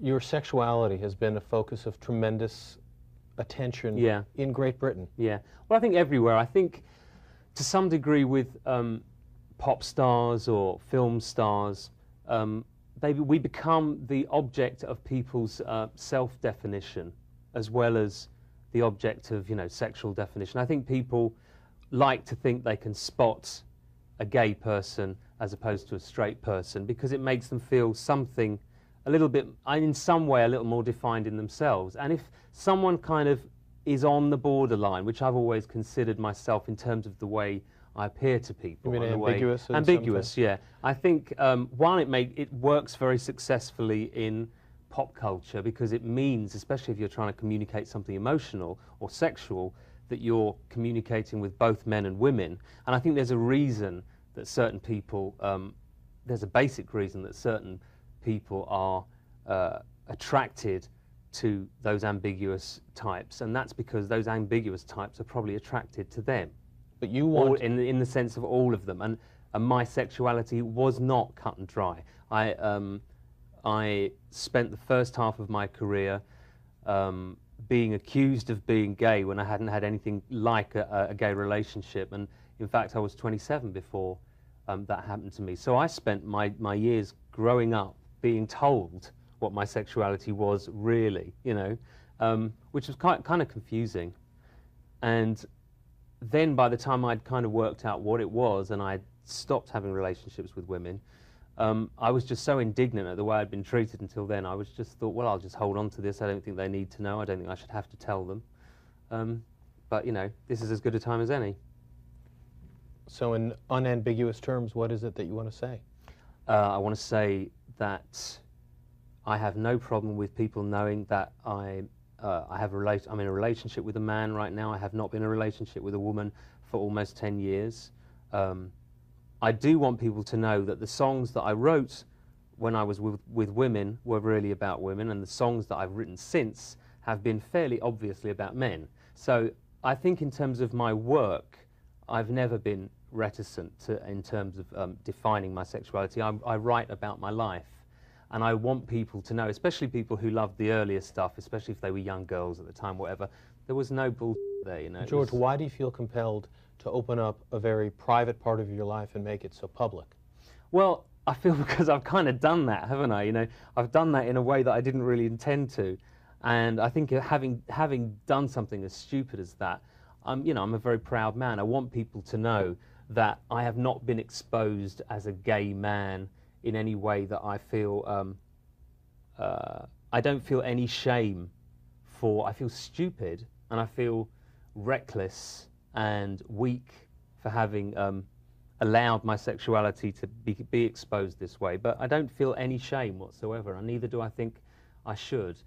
Your sexuality has been a focus of tremendous attention in Great Britain. Yeah. Well, I think everywhere. I think to some degree with pop stars or film stars, we become the object of people's self-definition as well as the object of, sexual definition. I think people like to think they can spot a gay person as opposed to a straight person because it makes them feel something a little bit, in some way, a little more defined in themselves. And if someone kind of is on the borderline, which I've always considered myself in terms of the way I appear to people. You mean ambiguous? Ambiguous, yeah. I think while it works very successfully in pop culture because it means, especially if you're trying to communicate something emotional or sexual, that you're communicating with both men and women. And I think there's a reason that certain people, there's a basic reason that certain people are attracted to those ambiguous types, and that's because those ambiguous types are probably attracted to them. But you want... in the sense of all of them, and my sexuality was not cut and dry. I spent the first half of my career being accused of being gay when I hadn't had anything like a gay relationship, and in fact I was 27 before that happened to me. So I spent my years growing up being told what my sexuality was really, which was kind of confusing. And then by the time I'd kind of worked out what it was and I'd stopped having relationships with women, I was just so indignant at the way I'd been treated until then. I was just thought, well, I'll just hold on to this. I don't think they need to know. I don't think I should have to tell them. But, this is as good a time as any. So in unambiguous terms, what is it that you want to say? I want to say that I have no problem with people knowing that I'm in a relationship with a man right now. I have not been in a relationship with a woman for almost 10 years. I do want people to know that the songs that I wrote when I was with women were really about women, and the songs that I've written since have been fairly obviously about men. So I think in terms of my work, I've never been reticent in terms of defining my sexuality. I write about my life. And I want people to know, especially people who loved the earlier stuff, especially if they were young girls at the time, whatever, there was no bullshit there, George, why do you feel compelled to open up a very private part of your life and make it so public? Well, I feel because I've kind of done that, haven't I? I've done that in a way that I didn't really intend to. And I think having done something as stupid as that, I'm a very proud man. I want people to know that I have not been exposed as a gay man in any way that I feel, I don't feel any shame I feel stupid and I feel reckless and weak for having allowed my sexuality to be exposed this way, but I don't feel any shame whatsoever, and neither do I think I should.